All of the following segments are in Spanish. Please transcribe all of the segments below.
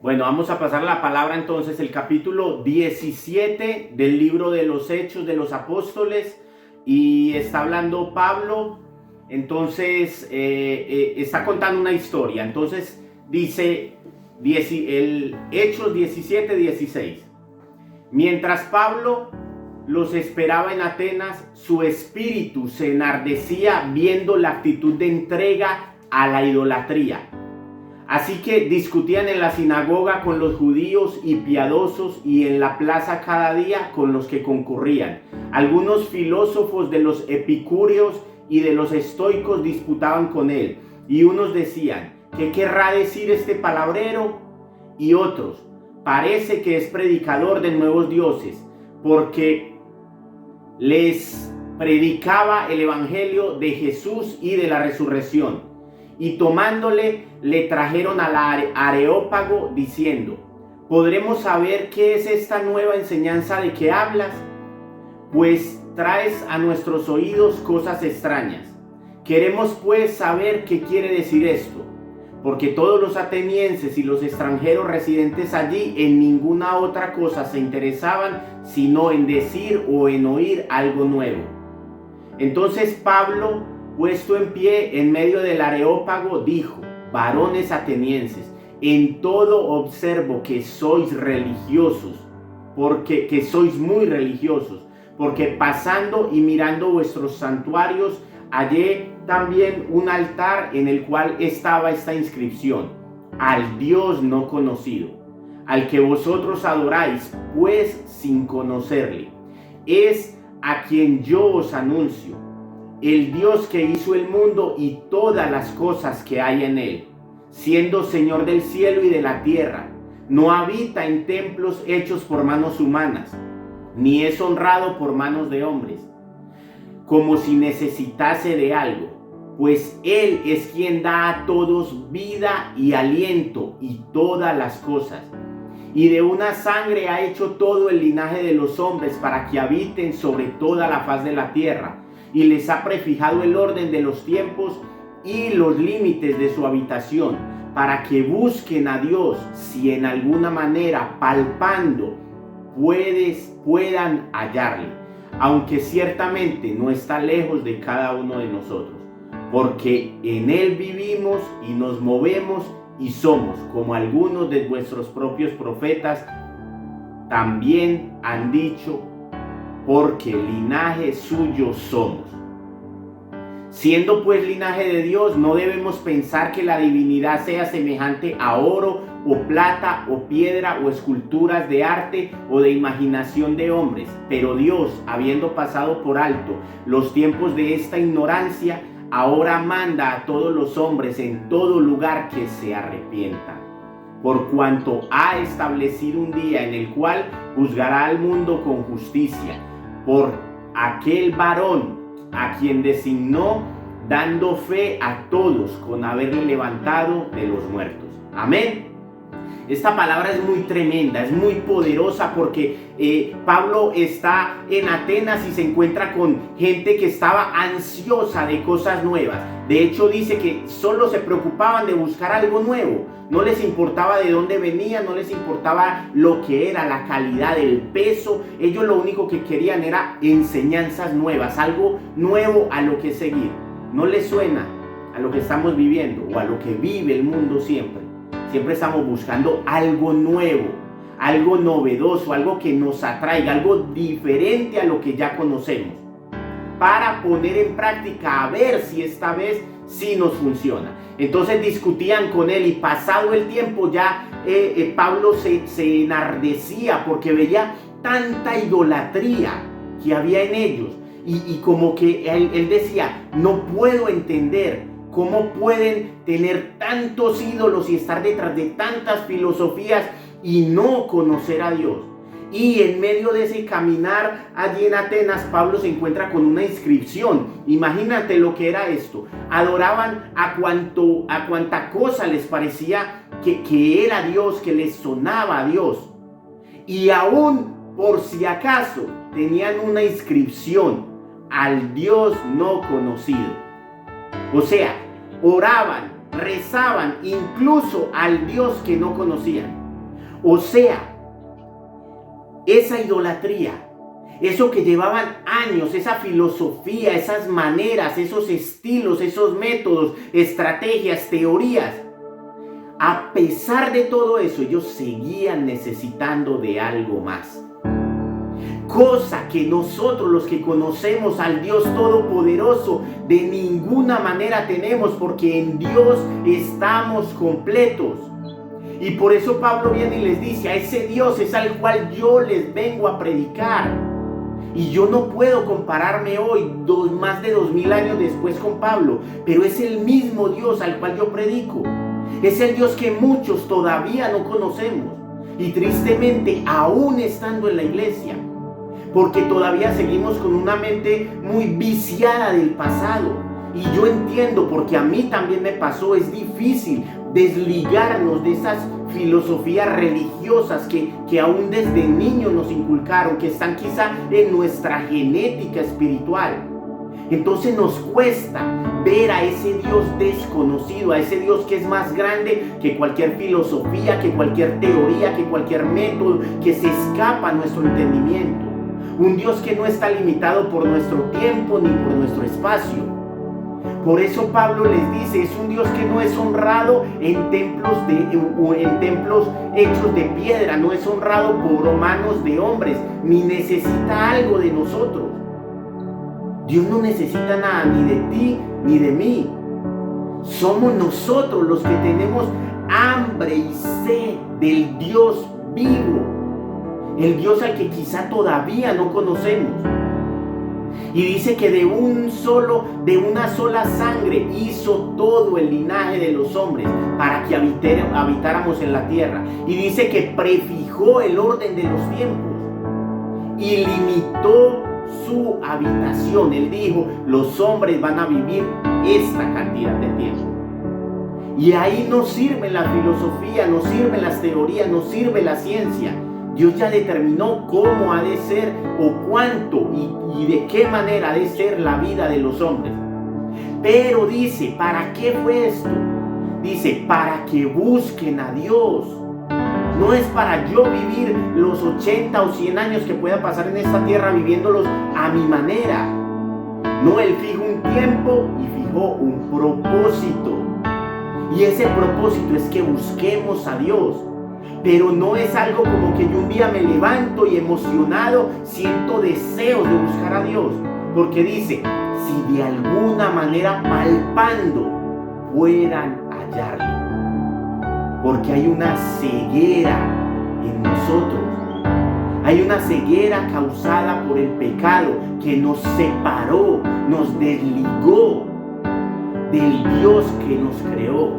Bueno, vamos a pasar la palabra entonces, el capítulo 17 del libro de los Hechos de los Apóstoles, y está hablando Pablo. Entonces está contando una historia. Entonces dice el Hechos 17:16. Mientras Pablo los esperaba en Atenas, su espíritu se enardecía viendo la actitud de entrega a la idolatría. Así que discutían en la sinagoga con los judíos y piadosos, y en la plaza cada día con los que concurrían. Algunos filósofos de los epicúreos y de los estoicos disputaban con él, y unos decían: ¿qué querrá decir este palabrero? Y otros: parece que es predicador de nuevos dioses, porque les predicaba el evangelio de Jesús y de la resurrección. Y tomándole, le trajeron al Areópago, diciendo: ¿podremos saber qué es esta nueva enseñanza de que hablas? Pues traes a nuestros oídos cosas extrañas. Queremos pues saber qué quiere decir esto, porque todos los atenienses y los extranjeros residentes allí en ninguna otra cosa se interesaban sino en decir o en oír algo nuevo. Entonces Pablo, puesto en pie en medio del Areópago, dijo: varones atenienses, en todo observo que sois religiosos, que sois muy religiosos, porque pasando y mirando vuestros santuarios, hallé también un altar en el cual estaba esta inscripción: al Dios no conocido, al que vosotros adoráis, pues sin conocerle. Es a quien yo os anuncio, el Dios que hizo el mundo y todas las cosas que hay en él, siendo Señor del cielo y de la tierra. No habita en templos hechos por manos humanas, ni es honrado por manos de hombres, como si necesitase de algo, pues Él es quien da a todos vida y aliento y todas las cosas. Y de una sangre ha hecho todo el linaje de los hombres para que habiten sobre toda la faz de la tierra, y les ha prefijado el orden de los tiempos y los límites de su habitación, para que busquen a Dios, si en alguna manera palpando puedan hallarle, aunque ciertamente no está lejos de cada uno de nosotros, porque en Él vivimos y nos movemos y somos, como algunos de vuestros propios profetas también han dicho, porque linaje suyo somos. Siendo pues linaje de Dios, no debemos pensar que la divinidad sea semejante a oro o plata o piedra o esculturas de arte o de imaginación de hombres. Pero Dios, habiendo pasado por alto los tiempos de esta ignorancia, ahora manda a todos los hombres en todo lugar que se arrepientan, por cuanto ha establecido un día en el cual juzgará al mundo con justicia, por aquel varón a quien designó, dando fe a todos con haberle levantado de los muertos. Amén. Esta palabra es muy tremenda, es muy poderosa, porque Pablo está en Atenas y se encuentra con gente que estaba ansiosa de cosas nuevas. De hecho, dice que solo se preocupaban de buscar algo nuevo. No les importaba de dónde venía, no les importaba lo que era, la calidad, el peso. Ellos lo único que querían era enseñanzas nuevas, algo nuevo a lo que seguir. ¿No les suena a lo que estamos viviendo o a lo que vive el mundo siempre? Siempre estamos buscando algo nuevo, algo novedoso, algo que nos atraiga, algo diferente a lo que ya conocemos, para poner en práctica, a ver si esta vez sí nos funciona. Entonces discutían con él, y pasado el tiempo ya Pablo se enardecía porque veía tanta idolatría que había en ellos, y como que él decía: no puedo entender cómo pueden tener tantos ídolos y estar detrás de tantas filosofías y no conocer a Dios. Y en medio de ese caminar allí en Atenas, Pablo se encuentra con una inscripción. Imagínate lo que era esto. Adoraban a cuanta cosa les parecía que era Dios, que les sonaba a Dios. Y aún por si acaso tenían una inscripción: al Dios no conocido. O sea, oraban, rezaban incluso al Dios que no conocían. O sea, esa idolatría, eso que llevaban años, esa filosofía, esas maneras, esos estilos, esos métodos, estrategias, teorías, a pesar de todo eso, ellos seguían necesitando de algo más. Cosa que nosotros, los que conocemos al Dios Todopoderoso, de ninguna manera tenemos, porque en Dios estamos completos. Y por eso Pablo viene y les dice: a ese Dios es al cual yo les vengo a predicar. Y yo no puedo compararme hoy, más de 2000 años después, con Pablo, pero es el mismo Dios al cual yo predico. Es el Dios que muchos todavía no conocemos. Y tristemente, aún estando en la iglesia, porque todavía seguimos con una mente muy viciada del pasado. Y yo entiendo, porque a mí también me pasó, es difícil desligarnos de esas filosofías religiosas que aún desde niños nos inculcaron, que están quizá en nuestra genética espiritual. Entonces nos cuesta ver a ese Dios desconocido, a ese Dios que es más grande que cualquier filosofía, que cualquier teoría, que cualquier método, que se escapa a nuestro entendimiento. Un Dios que no está limitado por nuestro tiempo ni por nuestro espacio. Por eso Pablo les dice: es un Dios que no es honrado en templos hechos de piedra, no es honrado por manos de hombres, ni necesita algo de nosotros. Dios no necesita nada, ni de ti ni de mí. Somos nosotros los que tenemos hambre y sed del Dios vivo, el Dios al que quizá todavía no conocemos. Y dice que de una sola sangre hizo todo el linaje de los hombres para que habitáramos en la tierra. Y dice que prefijó el orden de los tiempos y limitó su habitación. Él dijo: los hombres van a vivir esta cantidad de tiempo. Y ahí no sirve la filosofía, no sirven las teorías, no sirve la ciencia. Dios ya determinó cómo ha de ser, o cuánto y de qué manera ha de ser la vida de los hombres. Pero dice: ¿para qué fue esto? Dice: para que busquen a Dios. No es para yo vivir los 80 o 100 años que pueda pasar en esta tierra viviéndolos a mi manera. No, Él fijó un tiempo y fijó un propósito. Y ese propósito es que busquemos a Dios. Pero no es algo como que yo un día me levanto y emocionado siento deseos de buscar a Dios. Porque dice: si de alguna manera palpando puedan hallarlo. Porque hay una ceguera en nosotros. Hay una ceguera causada por el pecado que nos separó, nos desligó del Dios que nos creó.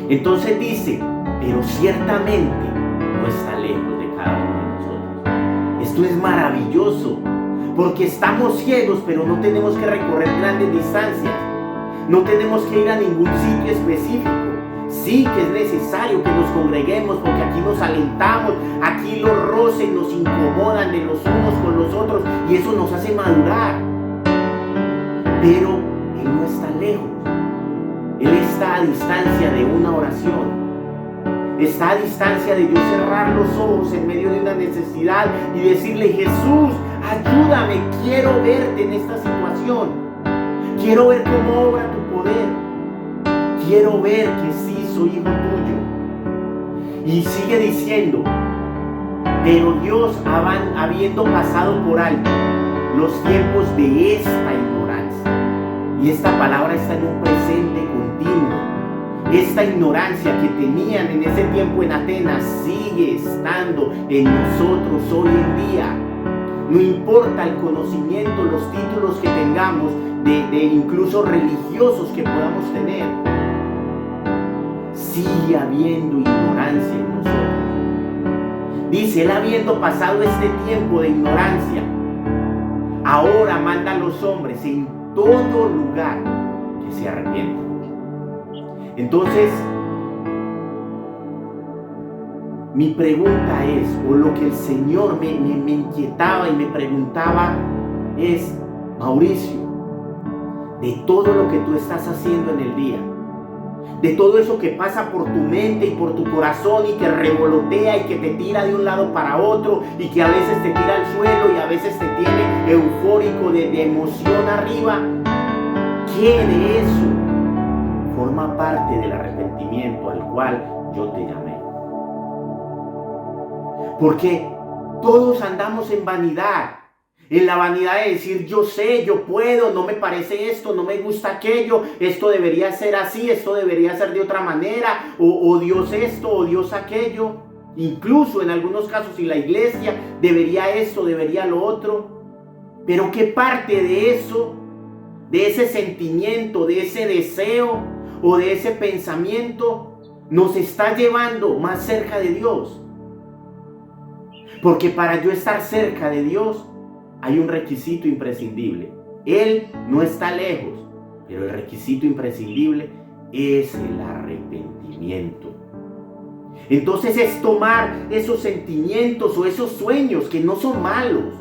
Entonces dice: pero ciertamente no está lejos de cada uno de nosotros. Esto es maravilloso, porque estamos ciegos, pero no tenemos que recorrer grandes distancias. No tenemos que ir a ningún sitio específico. Sí que es necesario que nos congreguemos, porque aquí nos alentamos, aquí los roces nos incomodan de los unos con los otros y eso nos hace madurar. Pero Él no está lejos. Él está a distancia de una oración. Está a distancia de yo cerrar los ojos en medio de una necesidad y decirle: Jesús, ayúdame, quiero verte en esta situación. Quiero ver cómo obra tu poder. Quiero ver que sí soy hijo tuyo. Y sigue diciendo: pero Dios, habiendo pasado por alto los tiempos de esta ignorancia. Y esta palabra está en un presente continuo. Esta ignorancia que tenían en ese tiempo en Atenas sigue estando en nosotros hoy en día. No importa el conocimiento, los títulos que tengamos, de incluso religiosos que podamos tener, sigue habiendo ignorancia en nosotros. Dice: Él, habiendo pasado este tiempo de ignorancia, ahora manda a los hombres en todo lugar que se arrepientan. Entonces, mi pregunta es, o lo que el Señor me inquietaba y me preguntaba es: Mauricio, de todo lo que tú estás haciendo en el día, de todo eso que pasa por tu mente y por tu corazón y que revolotea y que te tira de un lado para otro y que a veces te tira al suelo y a veces te tiene eufórico de emoción arriba. ¿Qué de eso forma parte del arrepentimiento al cual yo te llamé? Porque todos andamos en vanidad. En la vanidad de decir yo sé, yo puedo, no me parece esto, no me gusta aquello, esto debería ser así, esto debería ser de otra manera, o Dios esto, o Dios aquello. Incluso en algunos casos, si la iglesia debería esto, debería lo otro. Pero ¿qué parte de eso, de ese sentimiento, de ese deseo o de ese pensamiento nos está llevando más cerca de Dios? Porque para yo estar cerca de Dios hay un requisito imprescindible. Él no está lejos, pero el requisito imprescindible es el arrepentimiento. Entonces es tomar esos sentimientos o esos sueños que no son malos.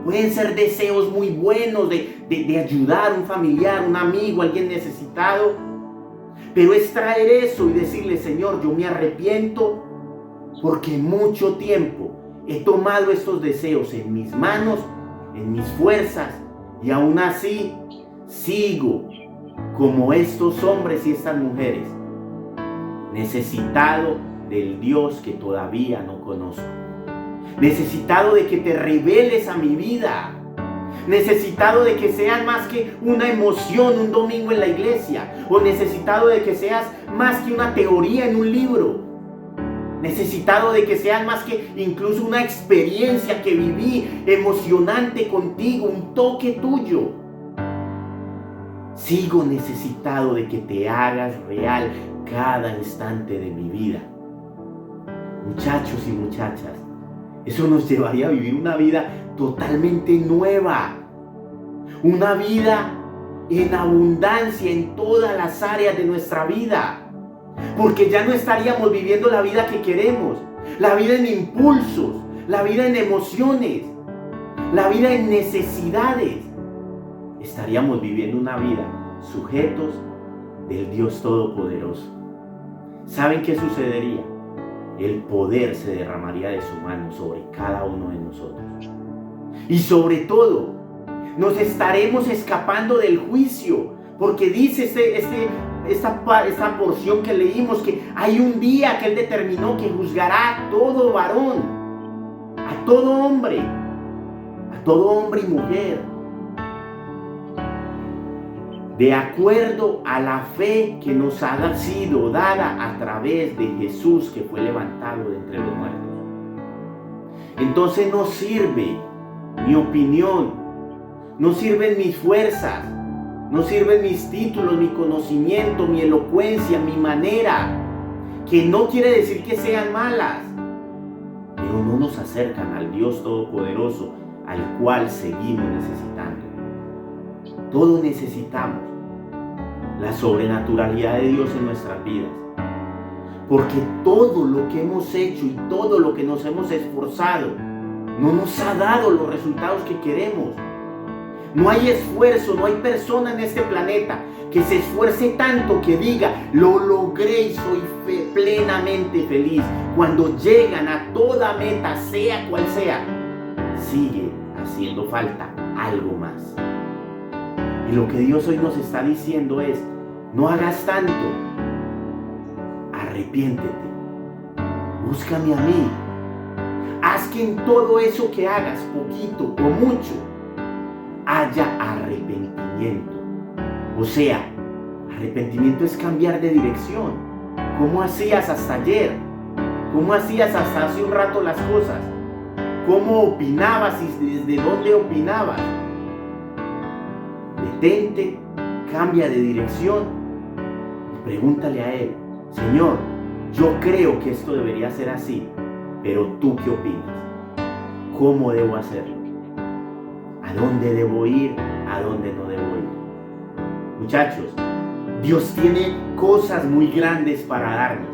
Pueden ser deseos muy buenos de ayudar a un familiar, un amigo, alguien necesitado. Pero es traer eso y decirle, Señor, yo me arrepiento porque mucho tiempo he tomado estos deseos en mis manos, en mis fuerzas, y aún así sigo como estos hombres y estas mujeres, necesitado del Dios que todavía no conozco, necesitado de que te reveles a mi vida, necesitado de que seas más que una emoción un domingo en la iglesia, o necesitado de que seas más que una teoría en un libro, necesitado de que seas más que incluso una experiencia que viví emocionante contigo, un toque tuyo. Sigo necesitado de que te hagas real cada instante de mi vida. Muchachos y muchachas, eso nos llevaría a vivir una vida totalmente nueva. Una vida en abundancia en todas las áreas de nuestra vida. Porque ya no estaríamos viviendo la vida que queremos, la vida en impulsos, la vida en emociones, la vida en necesidades. Estaríamos viviendo una vida sujetos del Dios Todopoderoso. ¿Saben qué sucedería? El poder se derramaría de su mano sobre cada uno de nosotros. Y sobre todo, nos estaremos escapando del juicio, porque dice esta porción que leímos que hay un día que Él determinó que juzgará a todo varón, a todo hombre y mujer, de acuerdo a la fe que nos ha sido dada a través de Jesús, que fue levantado de entre los muertos. Entonces no sirve mi opinión, no sirven mis fuerzas, no sirven mis títulos, mi conocimiento, mi elocuencia, mi manera, que no quiere decir que sean malas, pero no nos acercan al Dios Todopoderoso, al cual seguimos necesitando. Todos necesitamos la sobrenaturalidad de Dios en nuestras vidas, porque todo lo que hemos hecho y todo lo que nos hemos esforzado no nos ha dado los resultados que queremos. No hay esfuerzo, no hay persona en este planeta que se esfuerce tanto que diga, lo logré y soy plenamente feliz. Cuando llegan a toda meta, sea cual sea, sigue haciendo falta algo más. Y lo que Dios hoy nos está diciendo es, no hagas tanto, arrepiéntete, búscame a mí. Haz que en todo eso que hagas, poquito o mucho, haya arrepentimiento. O sea, arrepentimiento es cambiar de dirección. ¿Cómo hacías hasta ayer? ¿Cómo hacías hasta hace un rato las cosas? ¿Cómo opinabas y desde dónde opinabas? Detente, cambia de dirección y pregúntale a Él, Señor, yo creo que esto debería ser así, pero ¿tú qué opinas? ¿Cómo debo hacerlo? ¿A dónde debo ir? ¿A dónde no debo ir? Muchachos, Dios tiene cosas muy grandes para darnos.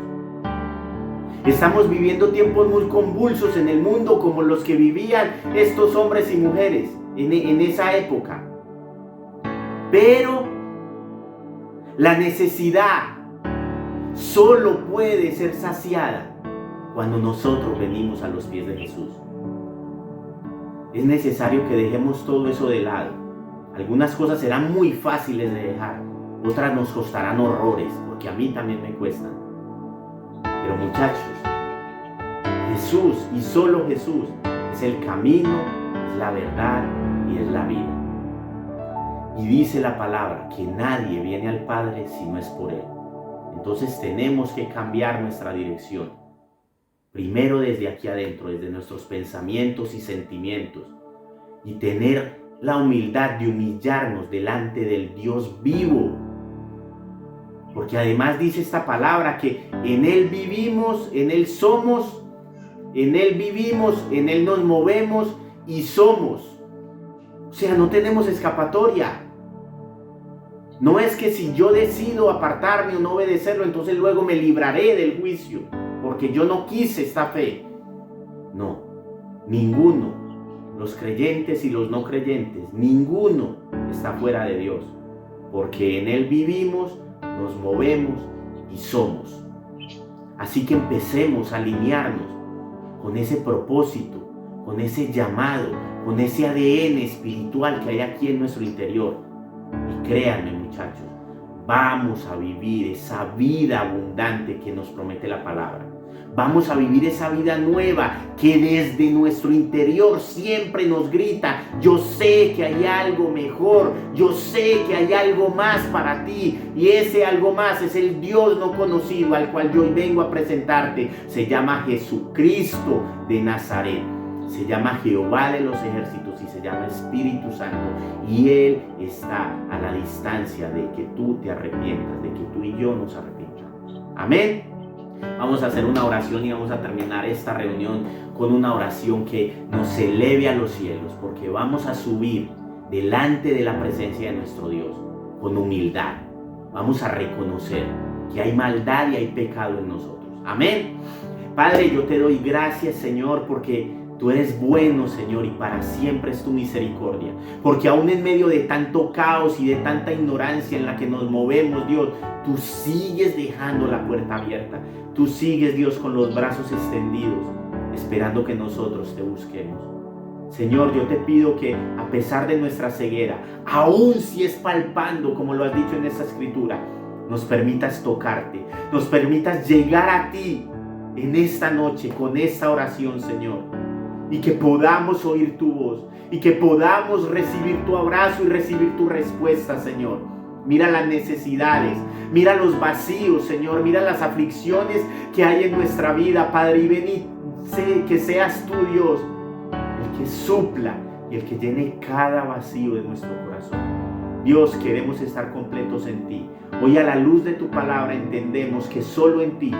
Estamos viviendo tiempos muy convulsos en el mundo como los que vivían estos hombres y mujeres en esa época. Pero la necesidad solo puede ser saciada cuando nosotros venimos a los pies de Jesús. Es necesario que dejemos todo eso de lado. Algunas cosas serán muy fáciles de dejar, otras nos costarán horrores, porque a mí también me cuestan. Pero muchachos, Jesús y solo Jesús es el camino, es la verdad y es la vida. Y dice la palabra que nadie viene al Padre si no es por Él. Entonces tenemos que cambiar nuestra dirección. Primero desde aquí adentro, desde nuestros pensamientos y sentimientos. Y tener la humildad de humillarnos delante del Dios vivo. Porque además dice esta palabra que en Él vivimos, en Él somos, en Él vivimos, en Él nos movemos y somos. O sea, no tenemos escapatoria. No es que si yo decido apartarme o no obedecerlo, entonces luego me libraré del juicio, porque yo no quise esta fe. No, ninguno, los creyentes y los no creyentes, ninguno está fuera de Dios, porque en Él vivimos, nos movemos y somos. Así que empecemos a alinearnos con ese propósito, con ese llamado, con ese ADN espiritual que hay aquí en nuestro interior. Y créanme, muchachos, vamos a vivir esa vida abundante que nos promete la palabra. Vamos a vivir esa vida nueva que desde nuestro interior siempre nos grita: yo sé que hay algo mejor, yo sé que hay algo más para ti. Y ese algo más es el Dios no conocido al cual yo hoy vengo a presentarte. Se llama Jesucristo de Nazaret. Se llama Jehová de los ejércitos y se llama Espíritu Santo. Y Él está a la distancia de que tú te arrepientas, de que tú y yo nos arrepintamos. Amén. Vamos a hacer una oración y vamos a terminar esta reunión con una oración que nos eleve a los cielos, porque vamos a subir delante de la presencia de nuestro Dios con humildad. Vamos a reconocer que hay maldad y hay pecado en nosotros. Amén. Padre, yo te doy gracias, Señor, porque tú eres bueno, Señor, y para siempre es tu misericordia. Porque aún en medio de tanto caos y de tanta ignorancia en la que nos movemos, Dios, tú sigues dejando la puerta abierta. Tú sigues, Dios, con los brazos extendidos, esperando que nosotros te busquemos. Señor, yo te pido que a pesar de nuestra ceguera, aún si es palpando, como lo has dicho en esta escritura, nos permitas tocarte, nos permitas llegar a ti en esta noche con esta oración, Señor. Y que podamos oír tu voz y que podamos recibir tu abrazo y recibir tu respuesta, Señor. Mira las necesidades, mira los vacíos, Señor, mira las aflicciones que hay en nuestra vida, Padre, y ven y sé que seas tú, Dios, el que supla y el que llene cada vacío de nuestro corazón. Dios, queremos estar completos en ti. Hoy a la luz de tu palabra entendemos que solo en ti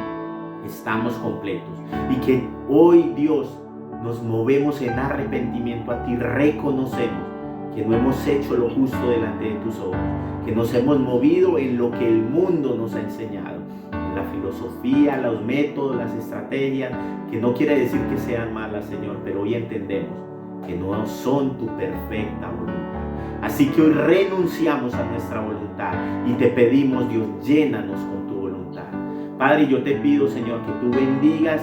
estamos completos y que hoy, Dios, nos movemos en arrepentimiento a ti, reconocemos que no hemos hecho lo justo delante de tus ojos, que nos hemos movido en lo que el mundo nos ha enseñado, en la filosofía, los métodos, las estrategias, que no quiere decir que sean malas, Señor, pero hoy entendemos que no son tu perfecta voluntad. Así que hoy renunciamos a nuestra voluntad y te pedimos, Dios, llénanos con tu voluntad. Padre, yo te pido, Señor, que tú bendigas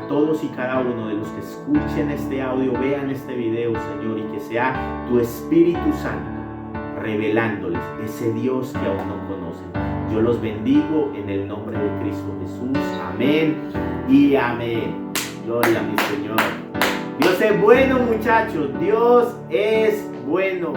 todos y cada uno de los que escuchen este audio, vean este video, Señor, y que sea tu Espíritu Santo revelándoles ese Dios que aún no conocen. Yo los bendigo en el nombre de Cristo Jesús. Amén y amén. Gloria a mi Señor. Dios es bueno, muchachos. Dios es bueno.